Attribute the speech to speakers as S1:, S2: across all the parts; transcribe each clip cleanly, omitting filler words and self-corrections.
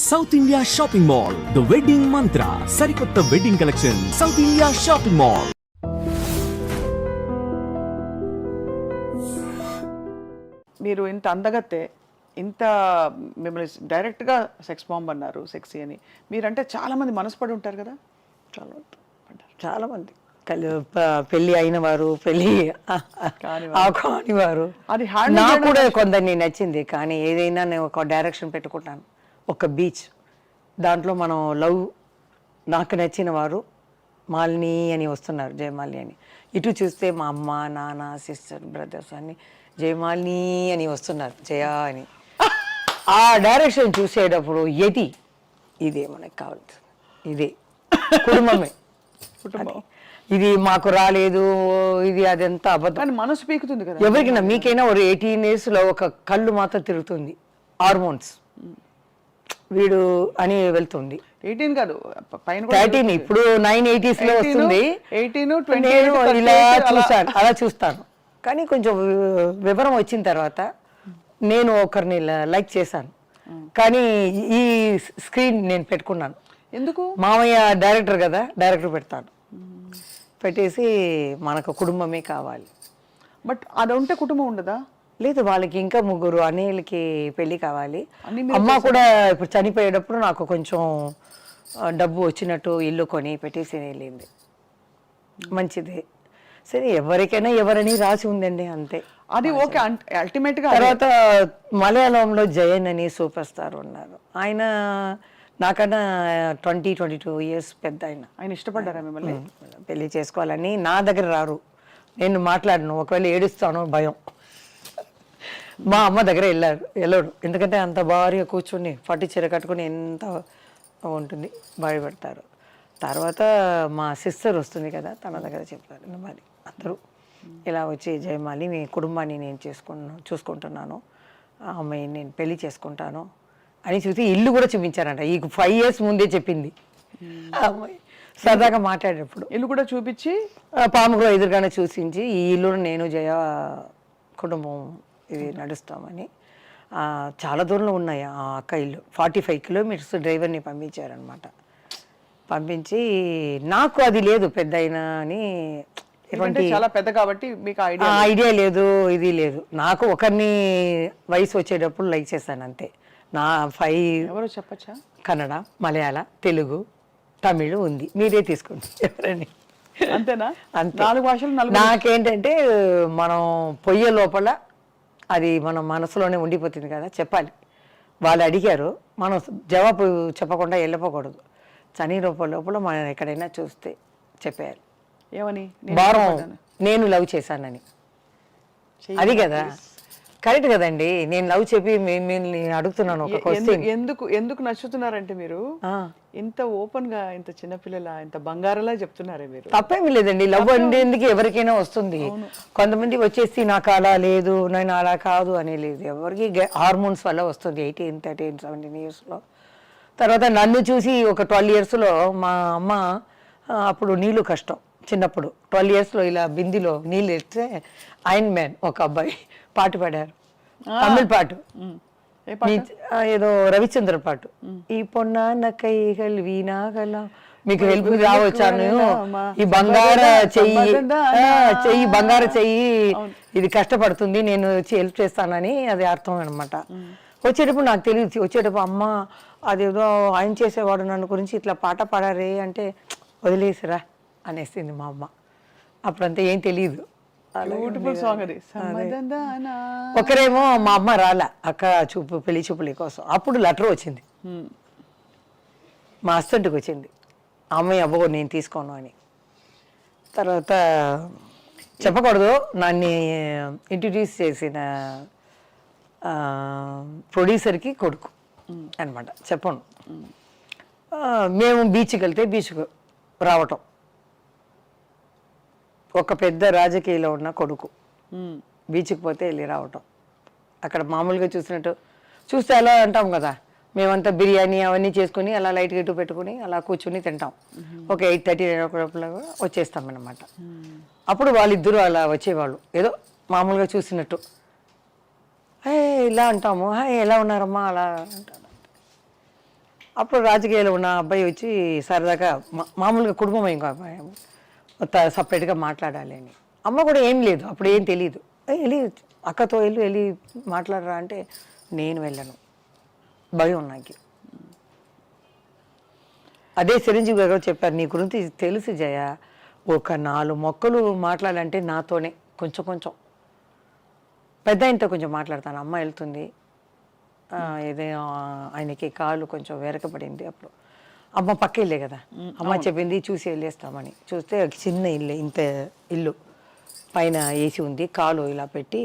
S1: South India shopping mall the wedding మంత్ర సరికొత్త wedding collection south India shopping mall.
S2: మీరు ఇంత అందగత్తే ఇంత మిమ్మల్ని డైరెక్ట్గా సెక్స్ బాంబ్ అన్నారు సెక్సీ అని మీరంటే చాలా మంది మనసుపడి ఉంటారు కదా.
S3: చాలామంది పెళ్ళి అయిన వారు పెళ్ళి కాని వారు
S2: అది
S3: నాకు కూడా కొందరిని నచ్చింది. కానీ ఏదైనా నేను ఒక డైరెక్షన్ పెట్టుకుంటాను. ఒక బీచ్ దాంట్లో మనం లవ్ నాకు నచ్చిన వారు మాలిని అని వస్తున్నారు, జయమాలిని అని. ఇటు చూస్తే మా అమ్మ నాన్న సిస్టర్ బ్రదర్స్ అని జయమాలిని అని వస్తున్నారు, జయ అని. ఆ డైరెక్షన్ చూసేటప్పుడు ఇదే మనకు కావాల్సింది, ఇదే కుటుంబమే.
S2: కుటుంబం
S3: ఇది మాకు రాలేదు, ఇది అదంతా అబద్ధం.
S2: మనసు పీకుతుంది కదా
S3: ఎవరికైనా. మీకైనా ఒక 18 years లో ఒక కళ్ళు మాత్రం తిరుగుతుంది, హార్మోన్స్ వీడు అని వెళ్తుంది.
S2: 18 కాదు పైన
S3: 13, ఇప్పుడు 980s లో వస్తుంది.
S2: 18,
S3: నేను ఇలా చూస్తాను, అలా చూస్తాను. కానీ కొంచెం వివరం వచ్చిన తర్వాత నేను ఒకరిని లైక్ చేశాను. కానీ ఈ స్క్రీన్ నేను పెట్టుకున్నాను.
S2: ఎందుకు?
S3: మామయ్య డైరెక్టర్ కదా, డైరెక్టర్ పెడతాను. పెట్టేసి మనకు కుటుంబమే కావాలి.
S2: బట్ అది ఉంటే కుటుంబం ఉండదా?
S3: లేదు, వాళ్ళకి ఇంకా 3 అన్నయ్యలకి పెళ్లి కావాలి. అమ్మ కూడా ఇప్పుడు చనిపోయేటప్పుడు నాకు కొంచెం డబ్బు వచ్చినట్టు ఇల్లు కొని పెట్టేసి వెళ్ళింది. మంచిదే, సరే ఎవరికైనా ఎవరని రాసి ఉందండి, అంతే.
S2: అది ఓకే. అల్టిమేట్ గా
S3: తర్వాత మలయాళంలో జయన్ అని సూపర్ స్టార్ ఉన్నారు. ఆయన నాకన్నా 22 years పెద్ద.
S2: ఆయన ఇష్టపడ్డారా మిమ్మల్ని?
S3: పెళ్లి చేసుకోవాలని నా దగ్గర రారు, నేను మాట్లాడను. ఒకవేళ ఏడుస్తాను భయం. మా అమ్మ దగ్గర వెళ్ళాడు, ఎందుకంటే అంత భారీగా కూర్చుని పట్టు చీర కట్టుకుని ఎంత ఉంటుంది, భయపడతారు. తర్వాత మా సిస్టర్ వస్తుంది కదా, తన దగ్గర చెప్తారు. మరి అందరూ ఇలా వచ్చి జయమాలి మీ కుటుంబాన్ని నేను చూసుకుంటున్నాను, ఆ అమ్మాయిని నేను పెళ్లి చేసుకుంటాను అని చూసి ఇల్లు కూడా చూపించారంట. ఈ 5 years ముందే చెప్పింది ఆ అమ్మాయి. సరదాగా మాట్లాడేటప్పుడు
S2: ఇల్లు కూడా చూపించి
S3: పాములో ఎదురుగానే చూసించి ఈ ఇల్లు నేను జయ కుటుంబం ఇది నడుస్తామని. చాలా దూరంలో ఉన్నాయి ఆ అక్క ఇల్లు. 45 kilometers డ్రైవర్ని పంపించారనమాట. పంపించి నాకు అది లేదు పెద్ద అయినా అని,
S2: చాలా పెద్ద కాబట్టి మీకు
S3: ఐడియా లేదు, ఇది లేదు. నాకు ఒకరిని వయసు వచ్చేటప్పుడు లైక్ చేశాను, అంతే. నా 5
S2: ఎవరో చెప్పచ్చా?
S3: కన్నడ, మలయాళ, తెలుగు, తమిళ్ ఉంది, మీరే తీసుకోండి ఎవరని.
S2: అంతేనా?
S3: అంతే.
S2: 4 భాషలు.
S3: నాకేంటంటే మనం పొయ్యే లోపల అది మన మనసులోనే ఉండిపోతుంది కదా, చెప్పాలి. వాళ్ళు అడిగారు, మనం జవాబు చెప్పకుండా వెళ్ళిపోకూడదు. చని లోపల మనం ఎక్కడైనా చూస్తే చెప్పేయాలి.
S2: ఏమని?
S3: వారం నేను లవ్ చేశానని. అది కదా కరెక్ట్ కదండి. నేను లవ్ చెప్పి మిమ్మల్ని అడుగుతున్నాను ఒక క్వశ్చన్.
S2: ఎందుకు నచ్చుతున్నారంటే మీరు ఇంత ఓపెన్ గా, ఇంత చిన్నపిల్లల, ఇంత బంగారలా చెప్తున్నారే మీరు.
S3: తప్పేమీ లేదండి, లవ్ ఉండేందుకు ఎవరికైనా వస్తుంది. కొంతమంది వచ్చేసి నాకు అలా లేదు, నేను అలా కాదు అని లేదు. ఎవరికి హార్మోన్స్ వల్ల వస్తుంది 18, 13, 17 years లో. తర్వాత నన్ను చూసి ఒక 12 years లో మా అమ్మ, అప్పుడు నీళ్ళు కష్టం చిన్నప్పుడు, 12 years లో ఇలా బిందిలో నీళ్ళు ఎత్తే ఐరన్ మ్యాన్ ఒక అబ్బాయి పాట పాడారు, తమిళ్ పాటు, ఏదో రవిచంద్ర పాటు. ఈ పొన్న కైగల్ వీణాగల మీకు హెల్ప్ రావచ్చాను, ఈ బంగార చెయ్యి బంగార చెయ్యి ఇది కష్టపడుతుంది, నేను వచ్చి హెల్ప్ చేస్తానని అది అర్థం అనమాట. వచ్చేటప్పుడు నాకు తెలియదు, వచ్చేటప్పుడు అమ్మ అదేదో ఆయన చేసేవాడు నన్ను గురించి ఇట్లా పాట పాడారే అంటే వదిలేసిరా అనేసింది మా అమ్మ. అప్పుడంతా ఏం తెలియదు. ఒకరేమో మా అమ్మ రాలే అక్క పెళ్లి చూపుల కోసం. అప్పుడు లెటర్ వచ్చింది, మా హస్బెండ్కి వచ్చింది, అమ్మాయి అబ్బో నేను తీసుకోను అని. తర్వాత చెప్పకూడదు, నన్ను ఇంట్రడ్యూస్ చేసిన ప్రొడ్యూసర్కి కొడుకు అనమాట, చెప్పను. మేము బీచ్కి వెళ్తే బీచ్కు రావటం, ఒక పెద్ద రాజకీయాలో ఉన్న కొడుకు బీచ్కి పోతే వెళ్ళి రావటం. అక్కడ మామూలుగా చూస్తే అలా అంటాం కదా, మేమంతా బిర్యానీ అవన్నీ చేసుకుని అలా లైట్గా ఇటు పెట్టుకుని అలా కూర్చుని తింటాం. ఒక 8:30, 9 వచ్చేస్తాం అన్నమాట. అప్పుడు వాళ్ళిద్దరూ అలా వచ్చేవాళ్ళు, ఏదో మామూలుగా చూసినట్టు. ఇలా అంటాము, ఎలా ఉన్నారమ్మా అలా అంటాను. అప్పుడు రాజకీయాలు ఉన్న అబ్బాయి వచ్చి సరదాగా మామూలుగా కుటుంబం ఇంకో అబ్బాయి సపరేట్గా మాట్లాడాలి అని. అమ్మ కూడా ఏం లేదు, అప్పుడు ఏం తెలియదు. వెళ్ళి అక్కతో వెళ్ళి మాట్లాడరా అంటే నేను వెళ్ళను, భయం నాకు. అదే చిరంజీవి గారు చెప్పారు, నీ గురించి తెలుసు జయ, ఒక 4 మొక్కలు మాట్లాడాలంటే నాతోనే కొంచెం పెద్ద ఆయనతో కొంచెం మాట్లాడతాను. అమ్మ వెళ్తుంది, ఏదైనా ఆయనకి కాలు కొంచెం వెరకబడింది. అప్పుడు అమ్మ పక్క ఇల్లే కదా, అమ్మ చెప్పింది చూసి వెళ్ళేస్తామని. చూస్తే చిన్న ఇల్లు, ఇంత ఇల్లు, పైన ఏసీ ఉంది, కాలు ఇలా పెట్టి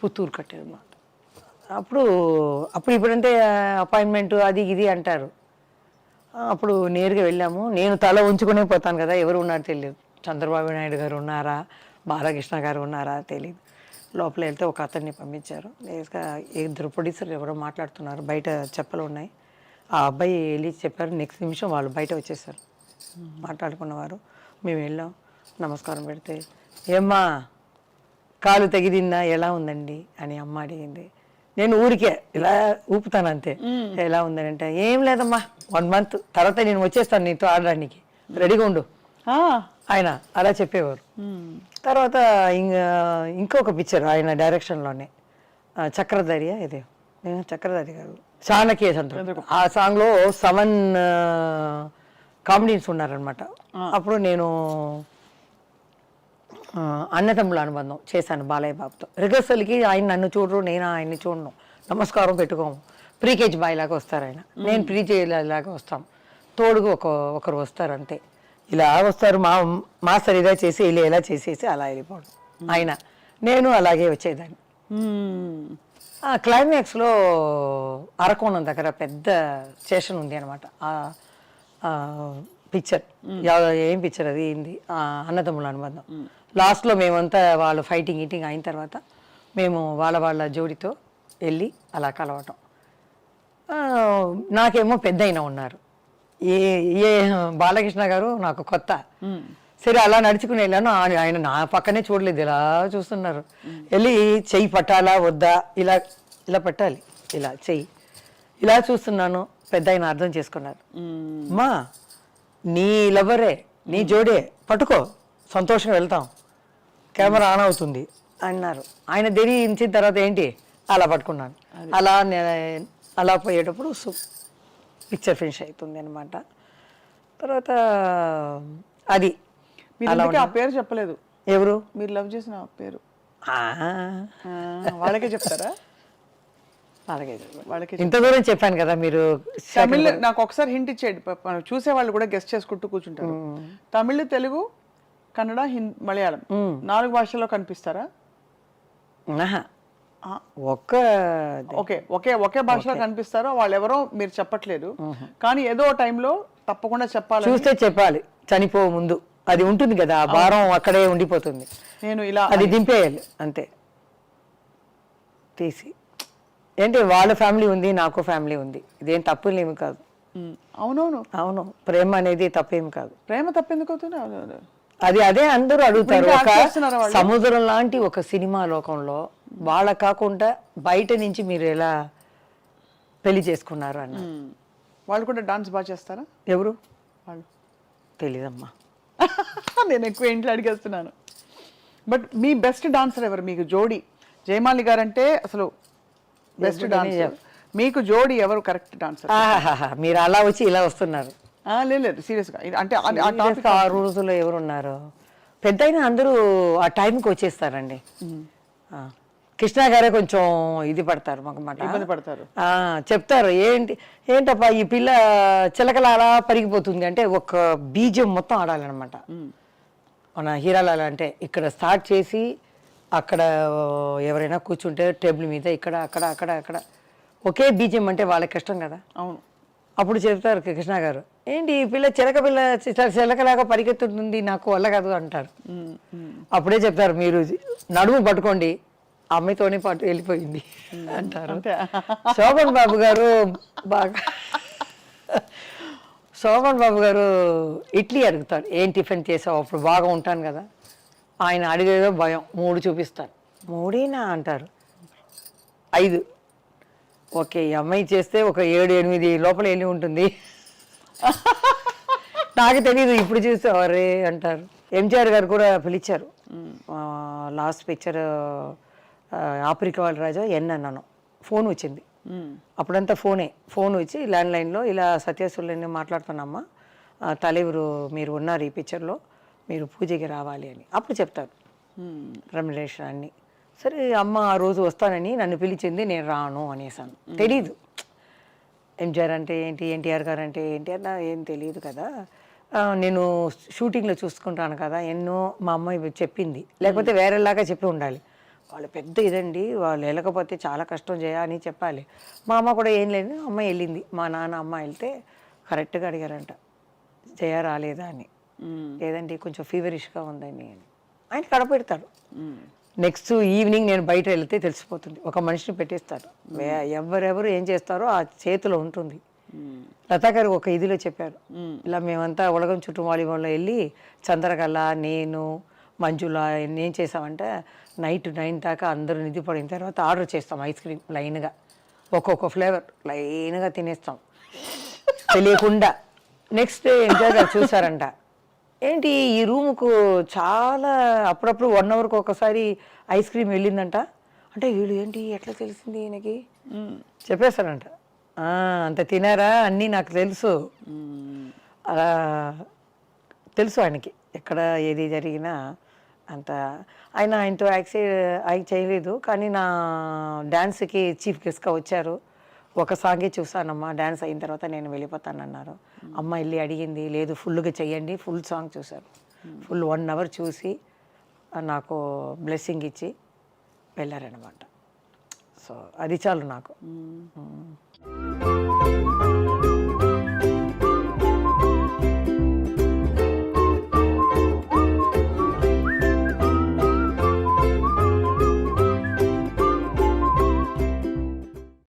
S3: పుత్తూరు కట్టారు అన్నమాట. అప్పుడు ఇప్పుడంటే అపాయింట్మెంట్ అది ఇది అంటారు. అప్పుడు నేరుగా వెళ్ళాము. నేను తల ఉంచుకునే పోతాను కదా, ఎవరు ఉన్నారో తెలియదు. చంద్రబాబు నాయుడు గారు ఉన్నారా, బాలకృష్ణ గారు ఉన్నారా తెలియదు. లోపల వెళ్తే ఒక అతన్ని పంపించారు. నేరుగా 2 ప్రొడ్యూసర్లు ఎవరో మాట్లాడుతున్నారు, బయట చెప్పలు ఉన్నాయి. ఆ అబ్బాయి వెళ్ళి చెప్పారు, నెక్స్ట్ నిమిషం వాళ్ళు బయట వచ్చేసారు మాట్లాడుకున్నవారు. మేము వెళ్ళాం, నమస్కారం పెడితే ఏమ్మా కాలు తెగిదిందా, ఎలా ఉందండి అని అమ్మ అడిగింది. నేను ఊరికే ఇలా ఊపుతాను అంతే. ఎలా ఉందని అంటే ఏం లేదమ్మా, 1 month తర్వాత నేను వచ్చేస్తాను నీతో ఆడడానికి, రెడీగా ఉండు ఆయన అలా చెప్పేవారు. తర్వాత ఇంకొక పిక్చర్ ఆయన డైరెక్షన్లోనే, చక్రధారి ఇదే చక్రధారి గారు చాణక్య సంతృప్తి, ఆ సాంగ్లో 7 కామెడీన్స్ ఉన్నారనమాట. అప్పుడు నేను అన్నతమ్ముల అనుబంధం చేశాను బాలయ్య బాబుతో. రిహర్సల్కి ఆయన నన్ను చూడరు, నేను ఆయన్ని చూడను, నమస్కారం పెట్టుకోము. ప్రీకేజ్ బాయ్ లాగా వస్తారు ఆయన, నేను ప్రీకేజ్ లాగా వస్తాం. తోడుగా ఒకరు వస్తారు అంతే. ఇలా వస్తారు, మాస్టర్ ఇలా చేసి ఇలా చేసేసి అలా వెళ్ళిపోవడం. ఆయన నేను అలాగే వచ్చేదాన్ని. క్లైమాక్స్లో అరకోణం దగ్గర పెద్ద స్టేషన్ ఉంది అనమాట. పిక్చర్ ఏం పిక్చర్ అది ఏంది, అన్నదమ్ముల అనుబంధం. లాస్ట్లో మేమంతా వాళ్ళు ఫైటింగ్ అయిన తర్వాత మేము వాళ్ళ జోడితో వెళ్ళి అలా కలవటం. నాకేమో పెద్ద అయినా ఉన్నారు, ఏ బాలకృష్ణ గారు నాకు కొత్త. సరే అలా నడుచుకుని వెళ్ళాను, ఆయన నా పక్కనే చూడలేదు, ఇలా చూస్తున్నారు. వెళ్ళి చెయ్యి పట్టాలా వద్దా, ఇలా పట్టాలి, ఇలా చెయ్యి ఇలా చూస్తున్నాను. పెద్ద ఆయన అర్థం చేసుకున్నారు, అమ్మా నీ లవరే, నీ జోడే, పట్టుకో, సంతోషంగా వెళ్తాం, కెమెరా ఆన్ అవుతుంది అన్నారు. ఆయన ధరించిన తర్వాత ఏంటి అలా పట్టుకున్నాను. అలా పోయేటప్పుడు పిక్చర్ ఫినిష్ అవుతుంది అనమాట. తర్వాత అది
S2: ఆ పేరు చెప్పలేదు.
S3: ఎవరు
S2: మీరు లవ్ చేసిన పేరు వాళ్ళకే చెప్తారా?
S3: వాళ్ళకి ఇంత దూరం చెప్పాను కదా మీరు.
S2: తమిళ్ నాకు ఒకసారి హింట్ ఇచ్చేయండి, చూసే వాళ్ళు కూడా గెస్ట్ చేసుకుంటూ కూర్చుంటారు. తమిళ్, తెలుగు, కన్నడ, మలయాళం 4 భాషల్లో కనిపిస్తారా? ఒకే భాషలో కనిపిస్తారో వాళ్ళు ఎవరో మీరు చెప్పట్లేదు, కానీ ఏదో టైంలో తప్పకుండా చెప్పాలి,
S3: చూస్తే చెప్పాలి. చనిపో ముందు అది ఉంటుంది కదా, ఆ భారం అక్కడే ఉండిపోతుంది.
S2: నేను ఇలా
S3: అది దింపేయాలి అంతే తీసి. ఏంటి వాళ్ళ ఫ్యామిలీ ఉంది, నాకు ఫ్యామిలీ ఉంది, ఇదేం తప్పులేమి కాదు. అవును, ప్రేమ అనేది తప్పేమి కాదు.
S2: ప్రేమ తప్పెందుకు అవుతుంది?
S3: అదే అందరూ అడుగుతారు. ఒక సముద్రం లాంటి ఒక సినిమా లోకంలో వాళ్ళ కాకుండా బయట నుంచి మీరు ఎలా పెళ్లి చేసుకున్నారు అన్న.
S2: వాళ్ళు కూడా డాన్స్ బాగా చేస్తారా?
S3: ఎవరు
S2: వాళ్ళు
S3: తెలీదమ్మా.
S2: నేను ఎక్కువ ఇంట్లో అడిగేస్తున్నాను. బట్ మీ బెస్ట్ డాన్సర్ ఎవరు మీకు జోడి? జయమాలి గారు అంటే అసలు బెస్ట్ డాన్సర్. మీకు జోడి ఎవరు కరెక్ట్ డాన్సర్?
S3: మీరు అలా వచ్చి ఇలా వస్తున్నారు.
S2: లేదు సీరియస్గా, అంటే
S3: ఆ రోజుల్లో ఎవరున్నారు పెద్ద అయినా అందరూ ఆ టైంకి వచ్చేస్తారండి. కృష్ణ గారే కొంచెం ఇది పడతారు, మాకు
S2: ఇబ్బంది పడతారు.
S3: చెప్తారు ఏంటప్పా ఈ పిల్ల చిలకల అలా పరిగిపోతుంది అంటే ఒక బీజం మొత్తం ఆడాలన్నమాట. మన హీరాలాల అంటే ఇక్కడ స్టార్ట్ చేసి అక్కడ ఎవరైనా కూర్చుంటే టేబుల్ మీద ఇక్కడ అక్కడ అక్కడ అక్కడ ఒకే బీజం అంటే వాళ్ళకి కష్టం కదా.
S2: అవును.
S3: అప్పుడు చెప్తారు కృష్ణ గారు, ఏంటి ఈ పిల్ల చిలకలాగా పరిగెత్తుతుంది, నాకు వల్ల కాదు అంటారు. అప్పుడే చెప్తారు, మీరు నడుము పట్టుకోండి, అమ్మాయితోనే పాటు వెళ్ళిపోయింది అంటారు. శోభన్ బాబు గారు శోభన్ బాబు గారు ఇడ్లీ అడుగుతాడు, ఏం టిఫిన్ చేసావు, అప్పుడు బాగా ఉంటాను కదా. ఆయన అడిగేదో భయం, 3 చూపిస్తాను. 3 అంటారు, 5 ఓకే ఈ అమ్మాయి చేస్తే ఒక 7-8 లోపల వెళ్ళి ఉంటుంది. నాకు తెలియదు, ఇప్పుడు చూస్తే అరే అంటారు. ఎంజిఆర్ గారు కూడా పిలిచారు. లాస్ట్ పిక్చర్ ఆఫ్రికా వాళ్ళ రాజా ఎన్ అన్నాను, ఫోన్ వచ్చింది. అప్పుడంతా ఫోన్ వచ్చి ల్యాండ్లైన్లో ఇలా సత్యసుల్ని మాట్లాడుతున్నామ్మా, తలెవరు మీరు ఉన్నారు ఈ పిక్చర్లో, మీరు పూజకి రావాలి అని అప్పుడు చెప్తారు రెమ్యునరేషన్ అన్ని. సరే అమ్మ ఆ రోజు వస్తానని నన్ను పిలిచింది, నేను రాను అనేసాను. తెలీదు ఎంజిఆర్ అంటే ఏంటి, ఎన్టీఆర్ గారు అంటే ఏంటి అన్న ఏం తెలియదు కదా. నేను షూటింగ్లో చూసుకుంటాను కదా, ఎన్నో మా అమ్మాయి చెప్పింది, లేకపోతే వేరేలాగా చెప్పి ఉండాలి. వాళ్ళు పెద్ద ఇదండి, వాళ్ళు వెళ్ళకపోతే చాలా కష్టం అని చెప్పాలి. మా అమ్మ కూడా ఏం లేదు, అమ్మ వెళ్ళింది. మా నాన్న అమ్మ వెళ్తే కరెక్ట్గా అడిగారంట, జయ రాలేదా అని. లేదండి కొంచెం ఫీవరిష్గా ఉందని. ఆయన కడపెడతాడు. నెక్స్ట్ ఈవినింగ్ నేను బయట వెళ్తే తెలిసిపోతుంది, ఒక మనిషిని పెట్టేస్తారు. ఎవరెవరు ఏం చేస్తారో ఆ చేతిలో ఉంటుంది. లతా గారు ఒక ఇదిలో చెప్పారు, ఇలా మేమంతా ఉలగం చుట్టూ వాలీబాల్లో వెళ్ళి చంద్రకళ, నేను, మంజుల ఏం చేసామంటే నైట్ 9 దాకా అందరూ నిధి పడిన తర్వాత ఆర్డర్ చేస్తాం ఐస్ క్రీమ్ లైన్గా, ఒక్కొక్క ఫ్లేవర్ లైన్గా తినేస్తాం తెలియకుండా. నెక్స్ట్ డే ఎంజాయ్ గారు చూసారంట, ఏంటి ఈ రూముకు చాలా అప్పుడప్పుడు 1 అవర్కి ఒకసారి ఐస్ క్రీమ్ వెళ్ళిందంట. అంటే వీళ్ళు ఏంటి ఎట్లా తెలిసింది ఈయనకి చెప్పేస్తారంట. అంత తినారా అన్నీ నాకు తెలుసు, అలా తెలుసు ఆయనకి ఎక్కడ ఏది జరిగినా అంత. ఆయనతో యాక్ట్ చేయలేదు, కానీ నా డ్యాన్స్కి చీఫ్ గెస్ట్గా వచ్చారు. ఒక సాంగే చూసానమ్మా, డ్యాన్స్ అయిన తర్వాత నేను వెళ్ళిపోతానన్నారు. అమ్మ వెళ్ళి అడిగింది, లేదు ఫుల్గా చెయ్యండి, ఫుల్ సాంగ్ చూశారు. ఫుల్ 1 అవర్ చూసి నాకు బ్లెస్సింగ్ ఇచ్చి వెళ్ళారనమాట. సో అది చాలు నాకు.